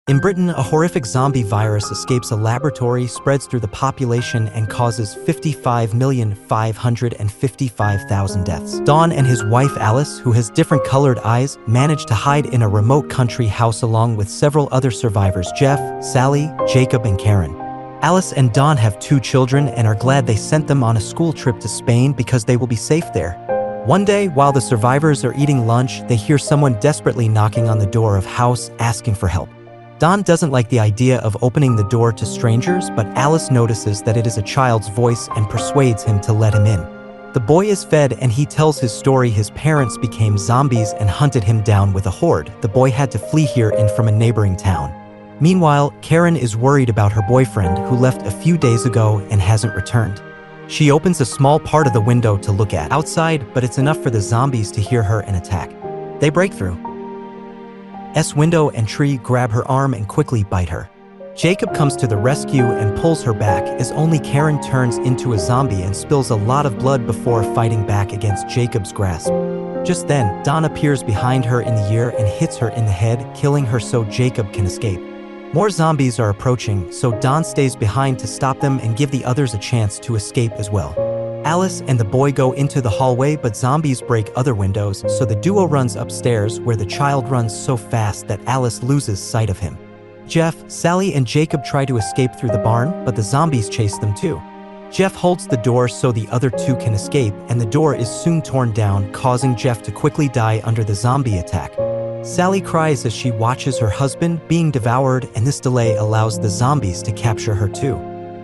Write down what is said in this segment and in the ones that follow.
In Britain, a horrific zombie virus escapes a laboratory, spreads through the population, and causes 55,555,000 deaths. Don and his wife Alice, who has different colored eyes, manage to hide in a remote country house along with several other survivors: Jeff, Sally, Jacob, and Karen. Alice and Don have 2 children and are glad they sent them on a school trip to Spain because they will be safe there. One day, while the survivors are eating lunch, they hear someone desperately knocking on the door of house asking for help. Don doesn't like the idea of opening the door to strangers, but Alice notices that it is a child's voice and persuades him to let him in. The boy is fed and he tells his story. His parents became zombies and hunted him down with a horde. The boy had to flee here and from a neighboring town. Meanwhile, Karen is worried about her boyfriend, who left a few days ago and hasn't returned. She opens a small part of the window to look at outside, but it's enough for the zombies to hear her and attack. They break through window and Tree grab her arm and quickly bite her. Jacob comes to the rescue and pulls her back, as only Karen turns into a zombie and spills a lot of blood before fighting back against Jacob's grasp. Just then, Don appears behind her in the ear and hits her in the head, killing her so Jacob can escape. More zombies are approaching, so Don stays behind to stop them and give the others a chance to escape as well. Alice and the boy go into the hallway, but zombies break other windows, so the duo runs upstairs, where the child runs so fast that Alice loses sight of him. Jeff, Sally, and Jacob try to escape through the barn, but the zombies chase them too. Jeff holds the door so the other 2 can escape, and the door is soon torn down, causing Jeff to quickly die under the zombie attack. Sally cries as she watches her husband being devoured, and this delay allows the zombies to capture her too.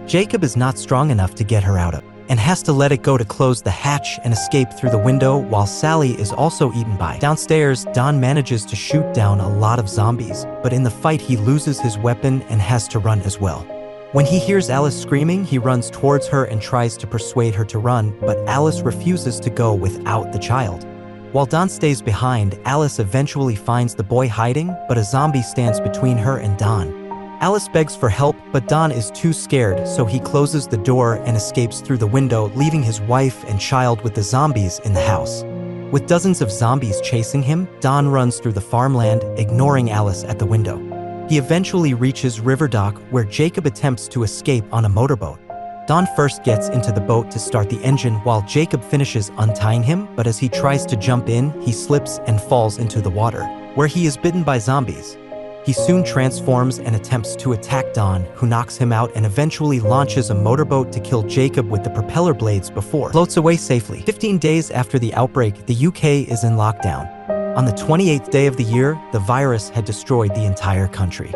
Jacob is not strong enough to get her out of, and has to let it go to close the hatch and escape through the window, while Sally is also eaten by. Downstairs, Don manages to shoot down a lot of zombies, but in the fight he loses his weapon and has to run as well. When he hears Alice screaming, he runs towards her and tries to persuade her to run, but Alice refuses to go without the child. While Don stays behind, Alice eventually finds the boy hiding, but a zombie stands between her and Don. Alice begs for help, but Don is too scared, so he closes the door and escapes through the window, leaving his wife and child with the zombies in the house. With dozens of zombies chasing him, Don runs through the farmland, ignoring Alice at the window. He eventually reaches River Dock, where Jacob attempts to escape on a motorboat. Don first gets into the boat to start the engine while Jacob finishes untying him, but as he tries to jump in, he slips and falls into the water, where he is bitten by zombies. He soon transforms and attempts to attack Don, who knocks him out and eventually launches a motorboat to kill Jacob with the propeller blades before floats away safely. 15 days after the outbreak, the UK is in lockdown. On the 28th day of the year, the virus had destroyed the entire country.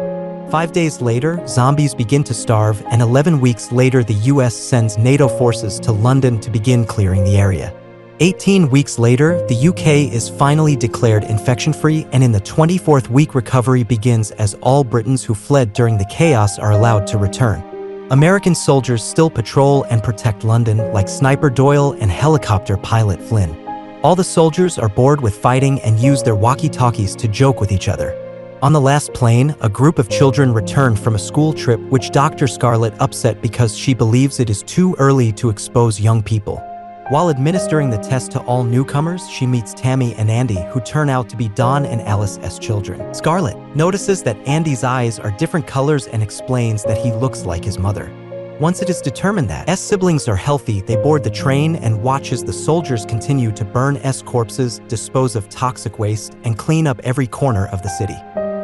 5 days later, zombies begin to starve, and 11 weeks later the US sends NATO forces to London to begin clearing the area. 18 weeks later, the UK is finally declared infection-free, and in the 24th week recovery begins as all Britons who fled during the chaos are allowed to return. American soldiers still patrol and protect London, like Sniper Doyle and helicopter pilot Flynn. All the soldiers are bored with fighting and use their walkie-talkies to joke with each other. On the last plane, a group of children return from a school trip, which Dr. Scarlet upset because she believes it is too early to expose young people. While administering the test to all newcomers, she meets Tammy and Andy, who turn out to be Don and Alice's children. Scarlet notices that Andy's eyes are different colors and explains that he looks like his mother. Once it is determined that S siblings are healthy, they board the train and watch as the soldiers continue to burn S corpses, dispose of toxic waste, and clean up every corner of the city.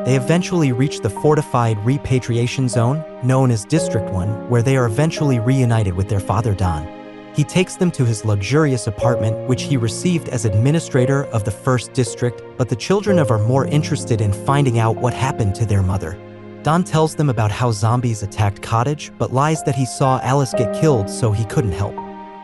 They eventually reach the fortified repatriation zone, known as District 1, where they are eventually reunited with their father Don. He takes them to his luxurious apartment, which he received as administrator of the 1st District, but the children are more interested in finding out what happened to their mother. Don tells them about how zombies attacked Cottage, but lies that he saw Alice get killed, so he couldn't help.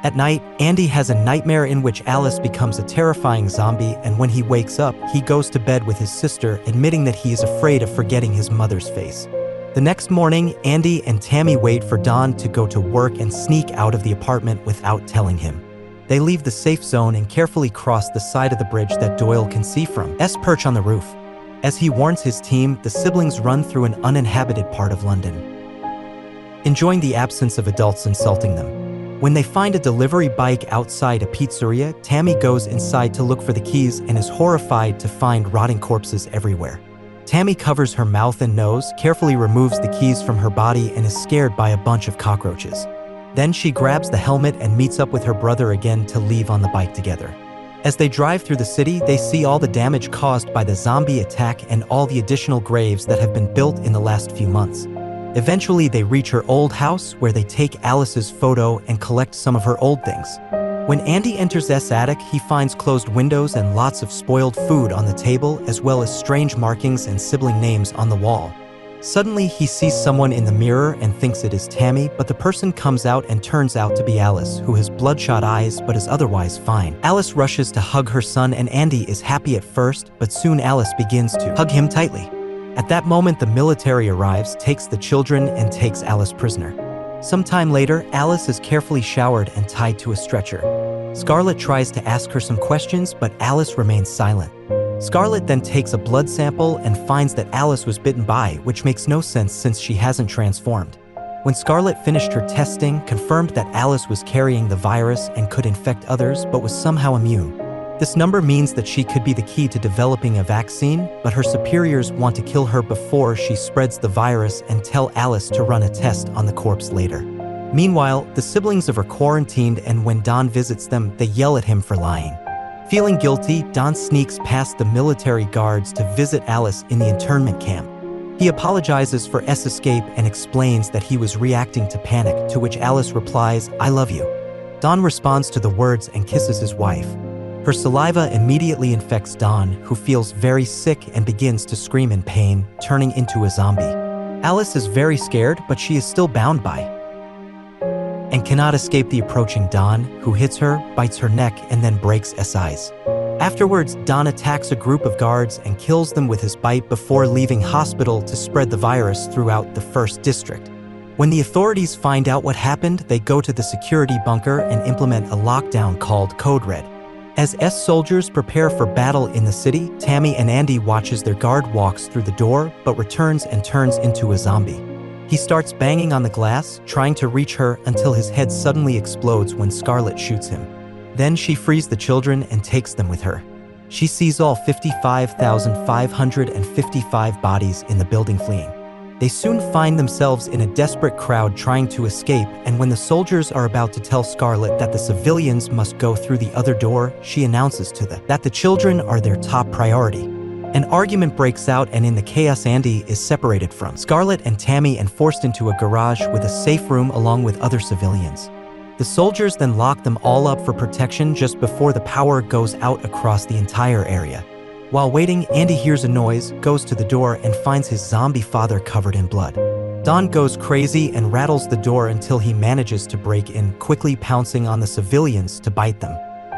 At night, Andy has a nightmare in which Alice becomes a terrifying zombie, and when he wakes up, he goes to bed with his sister, admitting that he is afraid of forgetting his mother's face. The next morning, Andy and Tammy wait for Don to go to work and sneak out of the apartment without telling him. They leave the safe zone and carefully cross the side of the bridge that Doyle can see from S perch on the roof. As he warns his team, the siblings run through an uninhabited part of London, enjoying the absence of adults insulting them. When they find a delivery bike outside a pizzeria, Tammy goes inside to look for the keys and is horrified to find rotting corpses everywhere. Tammy covers her mouth and nose, carefully removes the keys from her body, and is scared by a bunch of cockroaches. Then she grabs the helmet and meets up with her brother again to leave on the bike together. As they drive through the city, they see all the damage caused by the zombie attack and all the additional graves that have been built in the last few months. Eventually, they reach her old house, where they take Alice's photo and collect some of her old things. When Andy enters S attic, he finds closed windows and lots of spoiled food on the table, as well as strange markings and sibling names on the wall. Suddenly, he sees someone in the mirror and thinks it is Tammy, but the person comes out and turns out to be Alice, who has bloodshot eyes but is otherwise fine. Alice rushes to hug her son, and Andy is happy at first, but soon Alice begins to hug him tightly. At that moment, the military arrives, takes the children, and takes Alice prisoner. Sometime later, Alice is carefully showered and tied to a stretcher. Scarlett tries to ask her some questions, but Alice remains silent. Scarlett then takes a blood sample and finds that Alice was bitten by, which makes no sense since she hasn't transformed. When Scarlett finished her testing, confirmed that Alice was carrying the virus and could infect others but was somehow immune. This number means that she could be the key to developing a vaccine, but her superiors want to kill her before she spreads the virus and tell Alice to run a test on the corpse later. Meanwhile, the siblings are quarantined, and when Don visits them, they yell at him for lying. Feeling guilty, Don sneaks past the military guards to visit Alice in the internment camp. He apologizes for S escape and explains that he was reacting to panic, to which Alice replies, "I love you." Don responds to the words and kisses his wife. Her saliva immediately infects Don, who feels very sick and begins to scream in pain, turning into a zombie. Alice is very scared, but she is still bound by and cannot escape the approaching Don, who hits her, bites her neck, and then breaks S eyes. Afterwards, Don attacks a group of guards and kills them with his bite before leaving hospital to spread the virus throughout the 1st District. When the authorities find out what happened, they go to the security bunker and implement a lockdown called Code Red. As S soldiers prepare for battle in the city, Tammy and Andy watches their guard walks through the door, but returns and turns into a zombie. He starts banging on the glass, trying to reach her until his head suddenly explodes when Scarlett shoots him. Then she frees the children and takes them with her. She sees all 55,555 bodies in the building fleeing. They soon find themselves in a desperate crowd trying to escape, and when the soldiers are about to tell Scarlett that the civilians must go through the other door, she announces to them that the children are their top priority. An argument breaks out, and in the chaos, Andy is separated from Scarlett and Tammy and forced into a garage with a safe room along with other civilians. The soldiers then lock them all up for protection just before the power goes out across the entire area. While waiting, Andy hears a noise, goes to the door, and finds his zombie father covered in blood. Don goes crazy and rattles the door until he manages to break in, quickly pouncing on the civilians to bite them.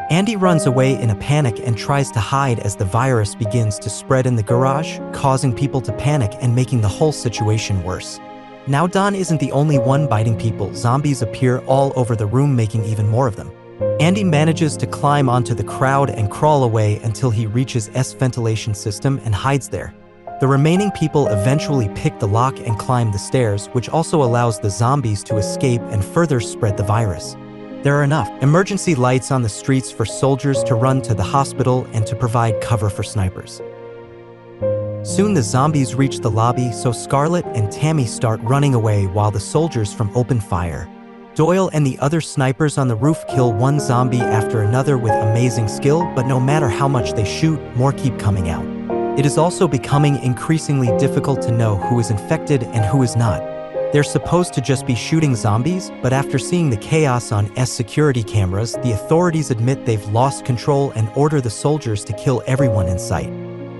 Andy runs away in a panic and tries to hide as the virus begins to spread in the garage, causing people to panic and making the whole situation worse. Now Don isn't the only one biting people. Zombies appear all over the room, making even more of them. Andy manages to climb onto the crowd and crawl away until he reaches S ventilation system and hides there. The remaining people eventually pick the lock and climb the stairs, which also allows the zombies to escape and further spread the virus. There are enough emergency lights on the streets for soldiers to run to the hospital and to provide cover for snipers. Soon the zombies reach the lobby, so Scarlett and Tammy start running away while the soldiers from open fire. Doyle and the other snipers on the roof kill one zombie after another with amazing skill, but no matter how much they shoot, more keep coming out. It is also becoming increasingly difficult to know who is infected and who is not. They're supposed to just be shooting zombies, but after seeing the chaos on S security cameras, the authorities admit they've lost control and order the soldiers to kill everyone in sight.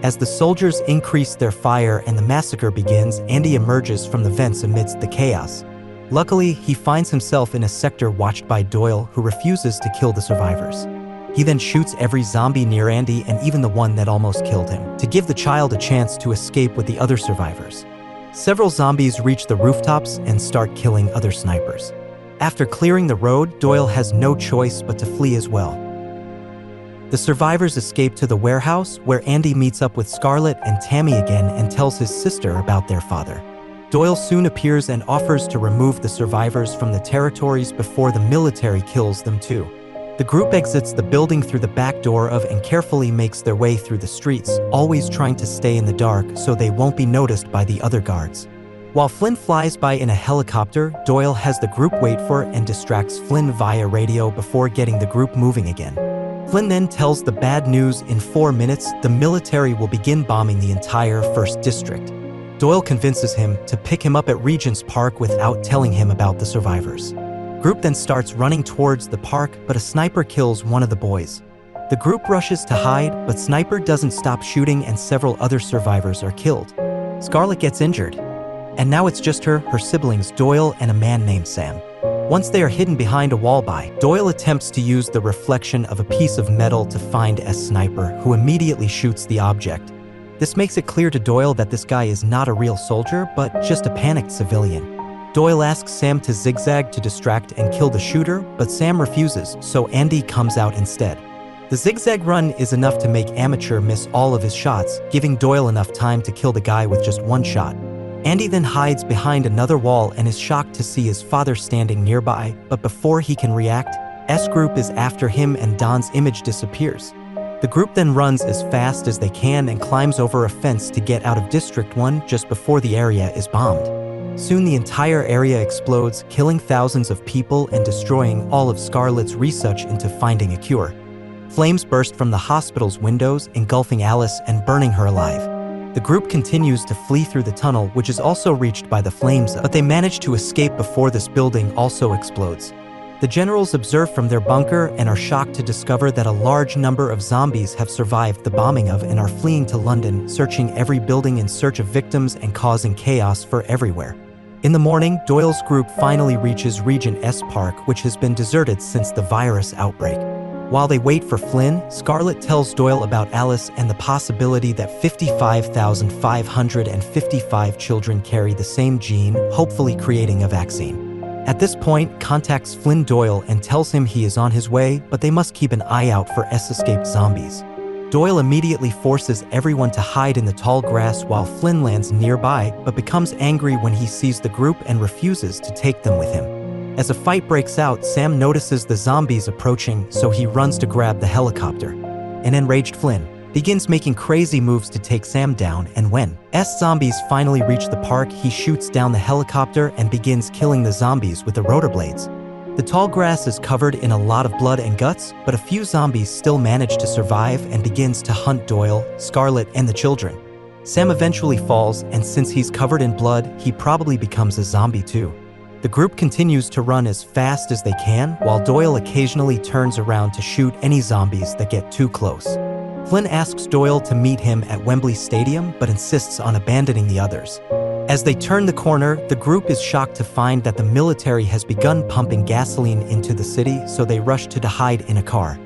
As the soldiers increase their fire and the massacre begins, Andy emerges from the vents amidst the chaos. Luckily, he finds himself in a sector watched by Doyle, who refuses to kill the survivors. He then shoots every zombie near Andy and even the one that almost killed him, to give the child a chance to escape with the other survivors. Several zombies reach the rooftops and start killing other snipers. After clearing the road, Doyle has no choice but to flee as well. The survivors escape to the warehouse, where Andy meets up with Scarlett and Tammy again and tells his sister about their father. Doyle soon appears and offers to remove the survivors from the territories before the military kills them too. The group exits the building through the back door and carefully makes their way through the streets, always trying to stay in the dark so they won't be noticed by the other guards. While Flynn flies by in a helicopter, Doyle has the group wait for and distracts Flynn via radio before getting the group moving again. Flynn then tells the bad news: in 4 minutes, the military will begin bombing the entire 1st District. Doyle convinces him to pick him up at Regent's Park without telling him about the survivors. Group then starts running towards the park, but a sniper kills one of the boys. The group rushes to hide, but Sniper doesn't stop shooting and several other survivors are killed. Scarlett gets injured. And now it's just her siblings Doyle, and a man named Sam. Once they are hidden behind a wall Doyle attempts to use the reflection of a piece of metal to find Sniper, who immediately shoots the object. This makes it clear to Doyle that this guy is not a real soldier, but just a panicked civilian. Doyle asks Sam to zigzag to distract and kill the shooter, but Sam refuses, so Andy comes out instead. The zigzag run is enough to make Amateur miss all of his shots, giving Doyle enough time to kill the guy with just one shot. Andy then hides behind another wall and is shocked to see his father standing nearby, but before he can react, S group is after him and Don's image disappears. The group then runs as fast as they can and climbs over a fence to get out of District 1 just before the area is bombed. Soon the entire area explodes, killing thousands of people and destroying all of Scarlett's research into finding a cure. Flames burst from the hospital's windows, engulfing Alice and burning her alive. The group continues to flee through the tunnel, which is also reached by the flames, but they manage to escape before this building also explodes. The generals observe from their bunker and are shocked to discover that a large number of zombies have survived the bombing and are fleeing to London, searching every building in search of victims and causing chaos for everywhere. In the morning, Doyle's group finally reaches Regent's Park, which has been deserted since the virus outbreak. While they wait for Flynn, Scarlett tells Doyle about Alice and the possibility that 55,555 children carry the same gene, hopefully creating a vaccine. At this point, contacts Flynn Doyle and tells him he is on his way, but they must keep an eye out for escaped zombies. Doyle immediately forces everyone to hide in the tall grass while Flynn lands nearby, but becomes angry when he sees the group and refuses to take them with him. As a fight breaks out, Sam notices the zombies approaching, so he runs to grab the helicopter. An enraged Flynn begins making crazy moves to take Sam down, and when zombies finally reach the park, he shoots down the helicopter and begins killing the zombies with the rotor blades. The tall grass is covered in a lot of blood and guts, but a few zombies still manage to survive and begins to hunt Doyle, Scarlett, and the children. Sam eventually falls, and since he's covered in blood, he probably becomes a zombie too. The group continues to run as fast as they can, while Doyle occasionally turns around to shoot any zombies that get too close. Flynn asks Doyle to meet him at Wembley Stadium, but insists on abandoning the others. As they turn the corner, the group is shocked to find that the military has begun pumping gasoline into the city, so they rush to hide in a car.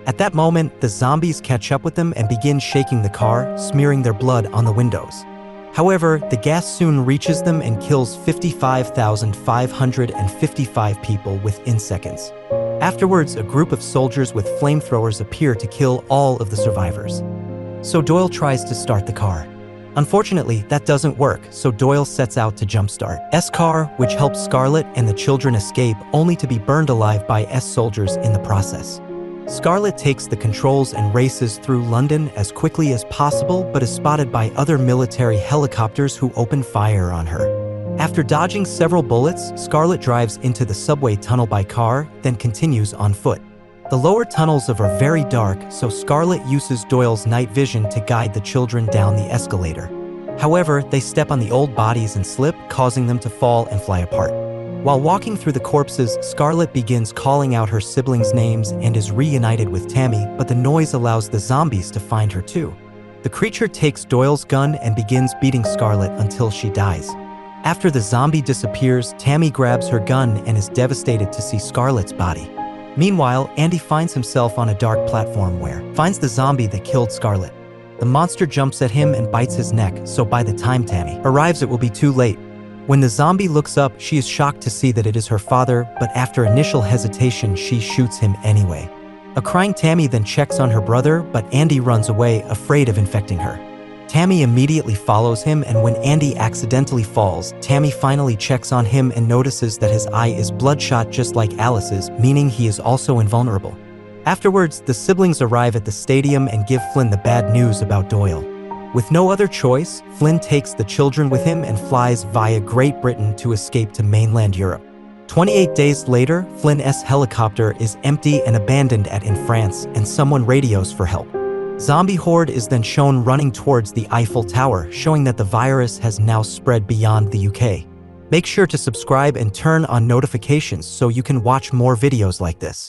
At that moment, the zombies catch up with them and begin shaking the car, smearing their blood on the windows. However, the gas soon reaches them and kills 55,555 people within seconds. Afterwards, a group of soldiers with flamethrowers appear to kill all of the survivors. So Doyle tries to start the car. Unfortunately, that doesn't work, so Doyle sets out to jumpstart S car, which helps Scarlett and the children escape, only to be burned alive by S soldiers in the process. Scarlett takes the controls and races through London as quickly as possible, but is spotted by other military helicopters who open fire on her. After dodging several bullets, Scarlett drives into the subway tunnel by car, then continues on foot. The lower tunnels are very dark, so Scarlett uses Doyle's night vision to guide the children down the escalator. However, they step on the old bodies and slip, causing them to fall and fly apart. While walking through the corpses, Scarlett begins calling out her siblings' names and is reunited with Tammy, but the noise allows the zombies to find her too. The creature takes Doyle's gun and begins beating Scarlett until she dies. After the zombie disappears, Tammy grabs her gun and is devastated to see Scarlett's body. Meanwhile, Andy finds himself on a dark platform where he finds the zombie that killed Scarlett. The monster jumps at him and bites his neck, so by the time Tammy arrives, it will be too late. When the zombie looks up, she is shocked to see that it is her father, but after initial hesitation, she shoots him anyway. A crying Tammy then checks on her brother, but Andy runs away, afraid of infecting her. Tammy immediately follows him, and when Andy accidentally falls, Tammy finally checks on him and notices that his eye is bloodshot just like Alice's, meaning he is also invulnerable. Afterwards, the siblings arrive at the stadium and give Flynn the bad news about Doyle. With no other choice, Flynn takes the children with him and flies via Great Britain to escape to mainland Europe. 28 days later, Flynn's helicopter is empty and abandoned in France, and someone radios for help. Zombie horde is then shown running towards the Eiffel Tower, showing that the virus has now spread beyond the UK. Make sure to subscribe and turn on notifications so you can watch more videos like this.